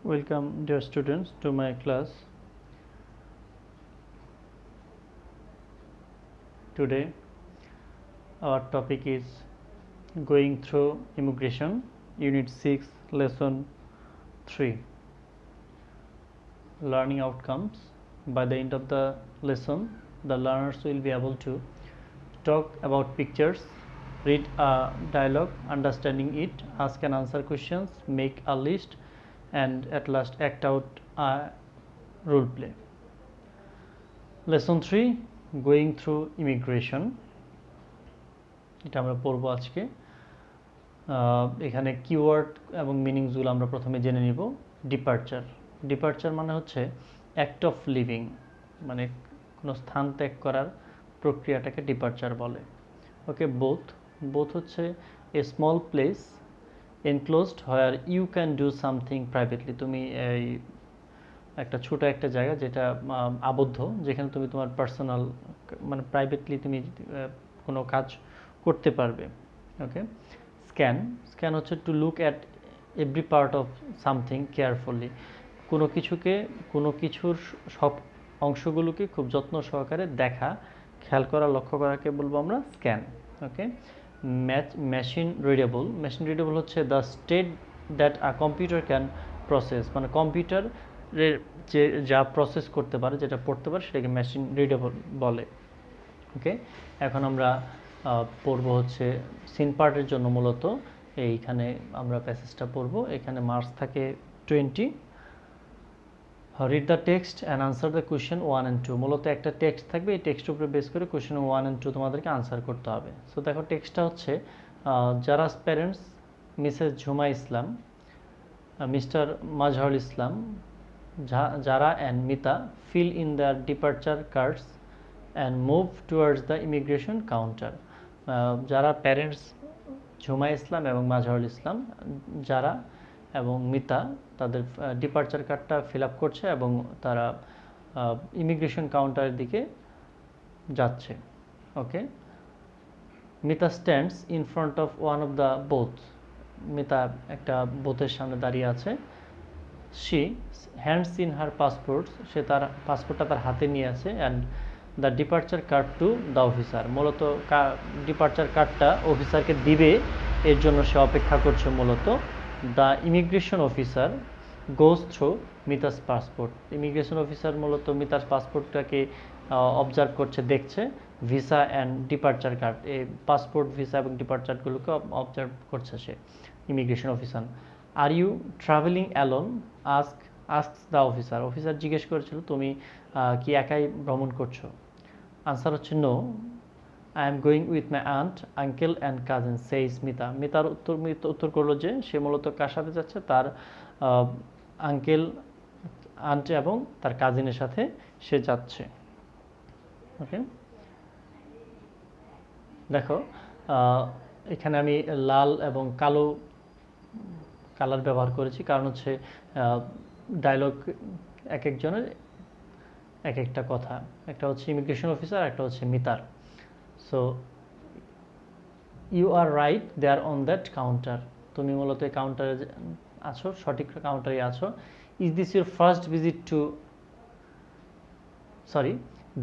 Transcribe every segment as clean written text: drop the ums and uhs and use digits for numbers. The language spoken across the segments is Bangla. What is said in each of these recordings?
Welcome, dear students, to my class. Today, our topic is going through immigration, Unit 6, Lesson 3. Learning outcomes. By the end of the lesson, the learners will be able to talk about pictures, read a dialogue, understanding it, ask and answer questions, make a list, and at last act out a role play. Lesson 3, going through immigration. এটা আমরা পড়বো আজকে। এখানে কিওয়ার্ড এবং মিনিংসগুলো আমরা প্রথমে জেনে নিব। ডিপারচার মানে হচ্ছে অ্যাক্ট অফ লিভিং, মানে কোনো স্থান ত্যাগ করার প্রক্রিয়াটাকে ডিপারচার বলে। ওকে, বোথ হচ্ছে a small place enclosed where you can do something privately. তুমি এই একটা ছোট একটা জায়গা যেটা আবদ্ধ, যেখানে তুমি তোমার পার্সোনাল মানে প্রাইভেটলি তুমি কোনো কাজ করতে পারবে। ওকে, স্ক্যান হচ্ছে to look at every part of something carefully. কোনো কিছুর সব অংশগুলোকে খুব যত্ন সহকারে দেখা, খেয়াল করা, লক্ষ্য করাকে বলবো আমরা স্ক্যান। ওকে, মেশিন রিডেবল হচ্ছে the state that a computer can process, মানে কম্পিউটারের যে যা প্রসেস করতে পারে, যেটা পড়তে পারে, সেটাকে মেশিন রিডেবল বলে। ওকে, এখন আমরা পড়ব হচ্ছে সিন পার্টের জন্য। মূলত এইখানে আমরা প্যাসেজটা পড়ব। এখানে মার্কস থাকে 20। Read the text and answer the question 1 and 2। মূলত একটা টেক্সট থাকবে, এই টেক্সটের উপরে বেস করে কোয়েশ্চেন 1 and 2 তোমাদেরকে আনসার করতে হবে। সো দেখো, টেক্সটটা হচ্ছে Jara's parents Mrs Jhuma Islam, Mr Mazharul Islam, Jara and Mita fill in their departure cards and move towards the immigration counter. যারা প্যারেন্টস ঝুমা ইসলাম এবং মাজহারুল ইসলাম, যারা এবং মিতা তাদের ডিপারচার কার্ডটা ফিল আপ করছে এবং তারা ইমিগ্রেশন কাউন্টারের দিকে যাচ্ছে। Okay, Mita stands in front of one of the booth. Mita একটা বোথের সামনে দাঁড়িয়ে আছে। She hands in her passports, সে তার পাসপোর্টটা তার হাতে নিয়ে আছে। And the departure card to the officer, মূলত ডিপারচার কার্ডটা অফিসারকে দিবে, এর জন্য সে অপেক্ষা করছে মূলত। The immigration officer goes through Mita's passport, immigration officer মূলত মিতার পাসপোর্টটাকে অবজার্ভ করছে, দেখছে। ভিসা অ্যান্ড ডিপারচার কার্ড, এই পাসপোর্ট, ভিসা এবং ডিপারচারগুলোকে অবজার্ভ করছে সে, immigration officer. Are you travelling alone, ask the officer জিজ্ঞেস করেছিল তুমি কি একাই ভ্রমণ করছো? আনসার হচ্ছে no, I am going with my aunt, uncle and cousin says মিতার উত্তর করলো যে সে মূলত কার সাথে যাচ্ছে, তার আঙ্কেল, আন্ট এবং তার কাজিনের সাথে সে যাচ্ছে। ওকে, দেখো এখানে আমি লাল এবং কালো কালার ব্যবহার করেছি, কারণ হচ্ছে ডায়লগ এক একজনের এক একটা কথা, একটা হচ্ছে ইমিগ্রেশন অফিসার, একটা হচ্ছে মিতার। So you are right, they are on that counter, তুমি মূলত এই কাউন্টারে আছো, সঠিক কাউন্টারে আছো। Is this your first visit to, sorry,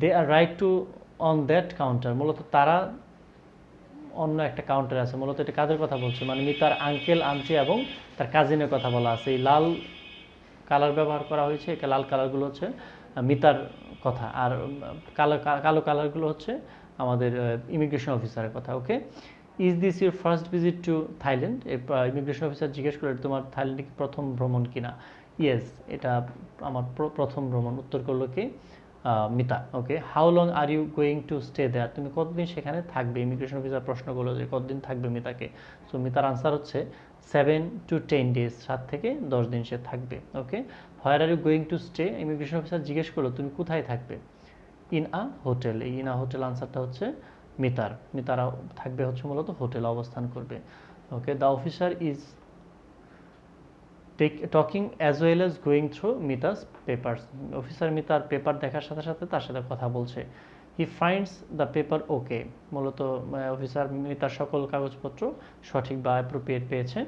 they are right to on that counter, মূলত তারা অন্য একটা কাউন্টারে আছে। মূলত এটা কাদের কথা বলছে, মানে মিতার আঙ্কেল, আন্টি এবং তার কাজিনের কথা বলা আছে। এই লাল কালার ব্যবহার করা হয়েছে, লাল কালারগুলো হচ্ছে মিতার কথা, আর কালো কালারগুলো হচ্ছে আমাদের ইমিগ্রেশন অফিসারের কথা। Okay, is this your first visit to Thailand, immigration officer জিজ্ঞেস করে তোমার থাইল্যান্ডে কি প্রথম ভ্রমণ কিনা? ইয়েস, এটা আমার প্রথম ভ্রমণ, উত্তর করলো কি Mita. Okay, how long are you going to stay there, তুমি কতদিন সেখানে থাকবে? ইমিগ্রেশন অফিসার প্রশ্ন করলো যে কতদিন থাকবে মিতাকে। সো মিতার আনসার হচ্ছে 7 to 10 days, 7 থেকে 10 দিন সে থাকবে। Okay, where are you going to stay, immigration officer জিজ্ঞেস করলো তুমি কোথায় থাকবে? ইন আ হোটেল, এই ইন আ হোটেল আনসারটা হচ্ছে মিতারা থাকবে হচ্ছে মূলত হোটেলে অবস্থান করবে। Okay, the officer is talking as well as going through Mita's papers, officer মিতার পেপার দেখার সাথে সাথে তার সাথে কথা বলছে। He finds the paper okay, মূলত অফিসার মিতার সকল কাগজপত্র সঠিক বা অ্যাপ্রোপ্রিয়েট পেয়েছে।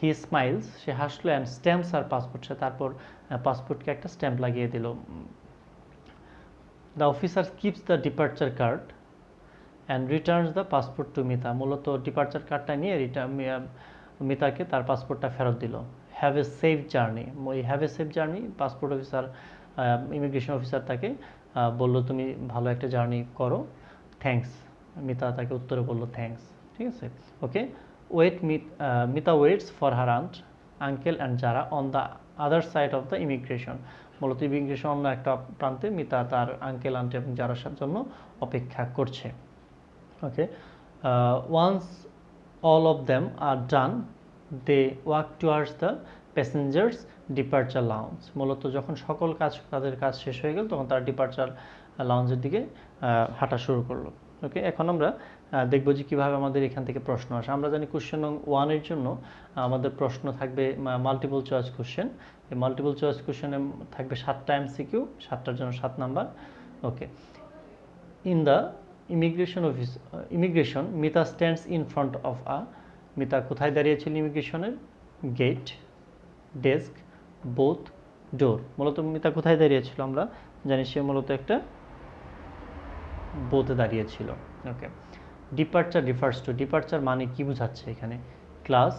হি স্মাইলস, সে হাসলো, অ্যান্ড স্ট্যাম্পস আর পাসপোর্ট, সে তারপর পাসপোর্টকে একটা স্ট্যাম্প লাগিয়ে দিল। The officer keeps the departure card and Returns the passport to Mita, মূলত ডিপার্চার কার্ডটা নিয়ে মিতাকে তার পাসপোর্টটা ফেরত দিল। হ্যাভ এ সেফ জার্নি, ওই have a safe journey passport officer, immigration officer তাকে বলল তুমি ভালো একটা জার্নি করো, থ্যাঙ্কস, মিতা তাকে উত্তরে বলল থ্যাঙ্কস। ঠিক আছে, okay. Mita waits for her aunt, uncle and Jara on the other side of the immigration, মূলত ইমিগ্রেশন অন্য একটা প্রান্তে মিতা তার আঙ্কেল আন্টি এবং যারার জন্য অপেক্ষা করছে। ওকে, once all of them are done, they walk towards the passengers departure lounge, মূলত যখন সকল তাদের কাজ শেষ হয়ে গেল তখন তারা ডিপার্চার লাউঞ্জের দিকে হাঁটা শুরু করলো। ওকে, এখন আমরা দেখবো যে কীভাবে আমাদের এখান থেকে প্রশ্ন আসে। আমরা জানি কোশ্চেন নং 1-এর জন্য আমাদের প্রশ্ন থাকবে মাল্টিপল চয়েস কোশ্চেন। এই মাল্টিপল চয়েস কোশ্চেনে থাকবে 7টা MCQ, 7টার জন্য 7 number. Okay, in the immigration Mita stands in front of Mita কোথায় দাঁড়িয়েছিল ইমিগ্রেশনের? গেট, ডেস্ক, বোথ, ডোর। মূলত মিতা কোথায় দাঁড়িয়েছিল? আমরা জানি সে মূলত একটা বোথে দাঁড়িয়েছিল। Okay, departure refers to, departure মানে কি বোঝাচ্ছে এখানে? Class,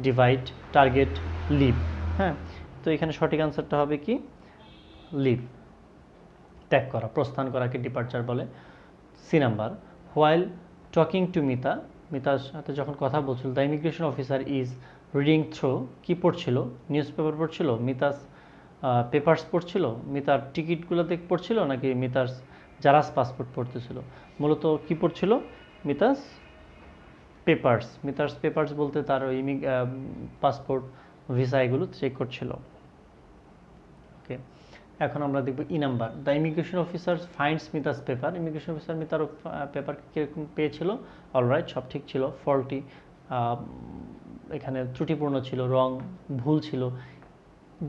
divide, target, leave. হ্যাঁ, তো এখানে সঠিক আনসারটা হবে কি? লিভ, ত্যাগ করা, প্রস্থান করাকে ডিপার্চার বলে। C number, while talking to Mita, মিতার সাথে যখন কথা বলছিল, the immigration officer is reading through, কি পড়ছিল? নিউজ পেপার পড়ছিল, মিতাস পেপার্স পড়ছিল, মিতার টিকিটগুলো পড়ছিল, নাকি মিতার জারাস পাসপোর্ট পড়তেছিল? মূলত কি পড়ছিল? মিতাস পেপার্স। মিতার পেপার্স বলতে তার ওই পাসপোর্ট, ভিসা এগুলো চেক করছিল। ওকে, এখন আমরা দেখব E number, the immigration officer finds Mita's paper, immigration officer মিতার পেপার কীরকম পেয়েছিল? অলরাইট, সব ঠিক ছিল। ফল্টি, এখানে ত্রুটিপূর্ণ ছিল, রং, ভুল ছিল,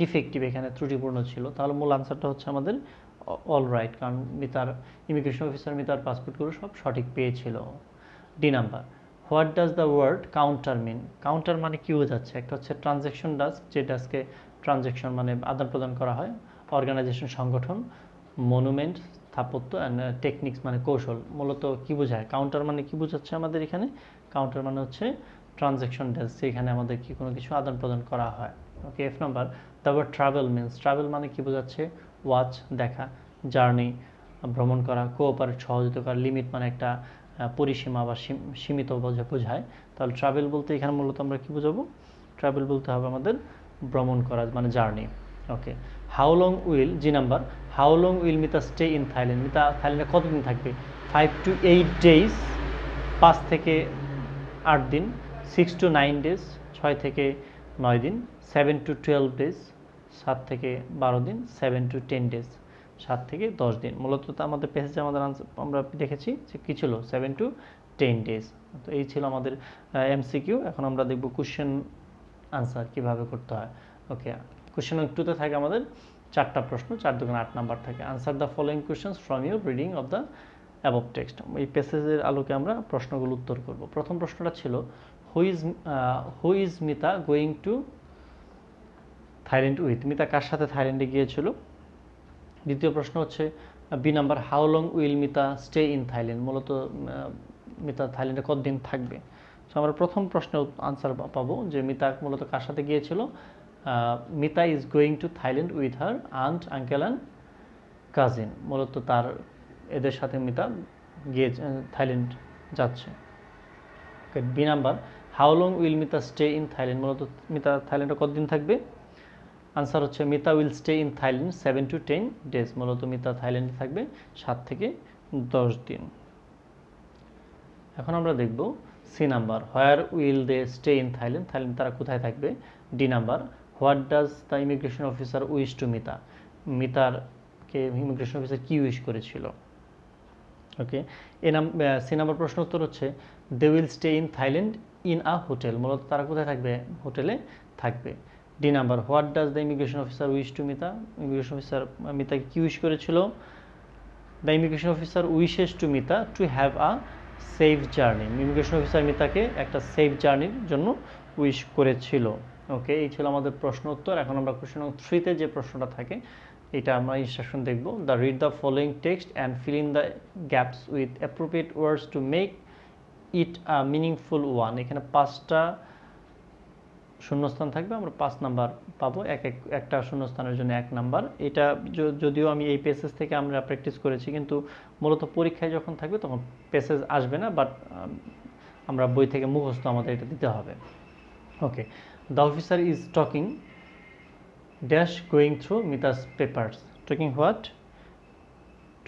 ডিফেক্টিভ এখানে ত্রুটিপূর্ণ ছিল। তাহলে মূল আনসারটা হচ্ছে আমাদের অলরাইট, কারণ মিতার ইমিগ্রেশন অফিসার মিতার পাসপোর্টগুলো সব সঠিক পেয়েছিল। D number, what does the word counter mean, counter মানে কি বোঝাচ্ছে? একটা হচ্ছে ট্রানজ্যাকশন ডাস্ক, যে ডাস্কে ট্রানজ্যাকশন মানে আদান প্রদান করা হয়, অর্গানাইজেশন সংগঠন, মনুমেন্ট স্থাপত্য, অ্যান্ড টেকনিক্স মানে কৌশল। মূলত কি বোঝায়? কাউন্টার মানে কি বোঝাচ্ছে আমাদের এখানে? কাউন্টার মানে হচ্ছে ট্রানজ্যাকশন ডেস্ক, যেখানে আমাদের কি কোনো কিছু আদান প্রদান করা হয়। Okay, F number, the word travel means, travel মানে কি বোঝাচ্ছে? ওয়াচ, দেখা, জার্নি, ভ্রমণ করা, কোঅপারেট, সহযোগিতা করা, লিমিট মানে একটা পরিসীমা বা সীমিত বোঝায়। তাহলে ট্রাভেল বলতে এখানে মূলত আমরা কি বোঝাবো? ট্রাভেল বলতে হবে আমাদের ভ্রমণ করা মানে journey. Okay, how long will, G number, how long will Mita stay in Thailand, Mita থাইল্যান্ডে কতদিন থাকবে? 5 to 8 days, 5 থেকে 8 দিন, 6 to 9 days, 6 থেকে 9 দিন, 7 to 12 days, 7 থেকে 12 দিন, 7 to 10 days, 7 থেকে 10 দিন। মূলত আমাদের প্যাসেজে আমাদের আনসার আমরা দেখেছি যে কী ছিল? 7 to 10 days। তো এই ছিল আমাদের MCQ। এখন আমরা দেখব কোশ্চেন আনসার কীভাবে করতে হয়। ওকে, কোশ্চেন 2-তে থাকে আমাদের 4টা প্রশ্ন, 4 দুগুণ 8 নাম্বার থাকে। Answer the following questions from your reading of the above text. এই প্যাসেজের আলোকে আমরা প্রশ্নগুলো উত্তর করব। প্রথম প্রশ্নটা ছিল, who is Mita going to Thailand with, Mita কার সাথে থাইল্যান্ডে গিয়েছিল? দ্বিতীয় প্রশ্ন হচ্ছে B number, how long will Mita stay in Thailand, মূলত মিতা থাইল্যান্ডে কতদিন থাকবে? সো আমরা প্রথম প্রশ্নের আনসার পাবো যে মিতা মূলত কার সাথে গিয়েছিল? Mita is going to Thailand with her aunt, uncle and cousin, মূলত তার এদের সাথে মিতা গিয়ে থাইল্যান্ড যাচ্ছে। B number, how long will Mita stay in Thailand, মূলত মিতা থাইল্যান্ডে কতদিন থাকবে? আনসার হচ্ছে Mita will stay in Thailand 7 to 10 days, মূলত মিতা থাইল্যান্ডে থাকবে 7 থেকে 10 দিন। এখন আমরা দেখব C number, where will they stay in Thailand, Thailand তারা কোথায় থাকবে? D number, what does the immigration officer wish to Mita, মিতারকে ইমিগ্রেশন অফিসার কি উইশ করেছিল? ওকে, সি নাম্বার প্রশ্ন উত্তর হচ্ছে they will stay in Thailand in a hotel, মূলত তারা কোথায় থাকবে? হোটেলে থাকবে। D number, what does the immigration officer wish to Mita, immigration officer মিতাকে কি উইশ করেছিল? The immigration officer wishes to Mita to have a safe journey, immigration officer মিতাকে একটা সেফ জার্নির জন্য উইশ করেছিল। ওকে, এই ছিল আমাদের প্রশ্ন উত্তর। এখন আমরা কোশ্চেন নং 3-তে যে প্রশ্নটা থাকে এটা আমরা ইনস্ট্রাকশন দেখব। Read the following text and fill in the gaps with appropriate words to make it a meaningful one. এখানে 5টা শূন্যস্থান থাকবে, আমরা 5 নাম্বার পাবো, একটা শূন্যস্থানের জন্য 1 নাম্বার। এটা যদিও আমি এই পেসেজ থেকে আমরা প্র্যাকটিস করেছি, কিন্তু মূলত পরীক্ষায় যখন থাকবে তখন পেসেজ আসবে না, বাট আমরা বই থেকে মুখস্থ আমাদের এটা দিতে হবে। Okay, the officer is talking dash going through Mita's papers. Talking what?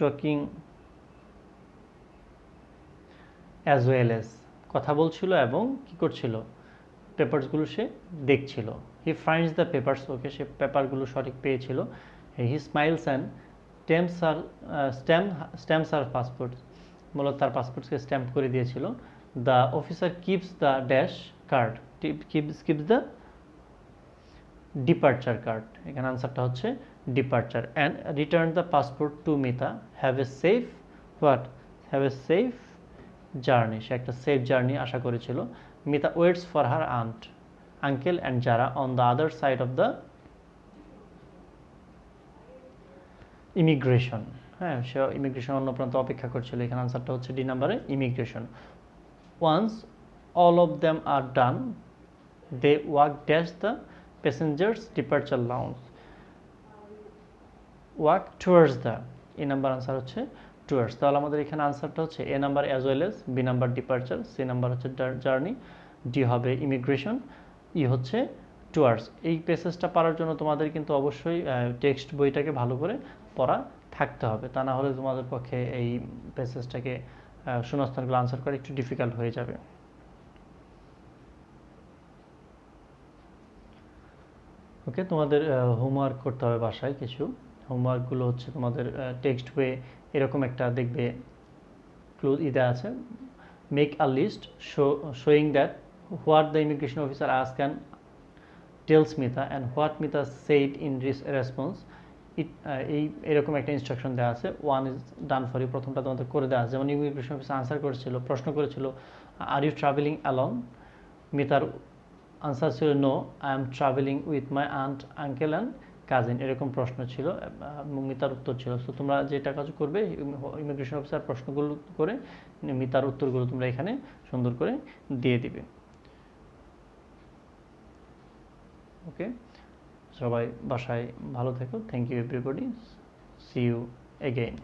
Talking as well as, কথা বলছিল এবং কি করছিল? পেপারসগুলো সে দেখছিল। He finds the papers, okay, সে পেপারগুলো সঠিক পেয়েছিল। He smiles and stamps her passport, মূলত তার পাসপোর্টকে স্ট্যাম্প করে দিয়েছিল। The officer keeps the dash card, keeps the departure card. এখানে আনসারটা হচ্ছে departure. And return the passport to Mita, have a safe what? Have a safe journey, সে একটা সেফ জার্নি আশা করেছিল। Mita waits for her aunt, uncle and Jara on the other side of the immigration. হ্যাঁ, সে ইমিগ্রেশন অন্য প্রান্ত অপেক্ষা করছিল। এখানে আনসারটা হচ্ছে ডি নাম্বারে, immigration. Once all of them are done they walk dash the passengers departure lounge, walk towards the, A number answer হচ্ছে টুয়ার্ডস। তাহলে আমাদের এখানে আনসারটা হচ্ছে A number as well as, B number departure, C number হচ্ছে জার্নি, ডি হবে ইমিগ্রেশন, ই হচ্ছে টুয়ার্ডস। এই প্যাসেজটা পড়ার জন্য তোমাদের কিন্তু অবশ্যই টেক্সট বইটাকে ভালো করে পড়া থাকতে হবে, তা না হলে তোমাদের পক্ষে এই প্যাসেজটাকে শূন্যস্থানগুলো আনসার করা একটু ডিফিকাল্ট হয়ে যাবে। ওকে, তোমাদের হোমওয়ার্ক করতে হবে বাসায় কিছু। হোমওয়ার্কগুলো হচ্ছে তোমাদের টেক্সট বইয়ে এরকম একটা দেখবে ক্লু ইদা আছে, make a list showing that what the immigration officer ask and tells Mita and what Mita said in response. এরকম একটা ইনস্ট্রাকশন দেওয়া আছে। One is done for you, প্রথমটা তোমাদের করে দেওয়া আছে। যেমন ইমিগ্রেশন অফিসার আনসার করেছিল, প্রশ্ন করেছিল আর ইউ ট্রাভেলিং অ্যালং, মিতার আনসার ছিল no, I am travelling with my aunt uncle and cousin, এরকম প্রশ্ন ছিল। মিতার উত্তর ছিল। তো তোমরা যেটা কাজ করবে, ইমিগ্রেশন অফিসার প্রশ্নগুলো করে মিতার উত্তরগুলো তোমরা এখানে সুন্দর করে দিয়ে দিবে। ওকে, সবাই বাসায় ভালো থেকো। Thank you everybody, see you again.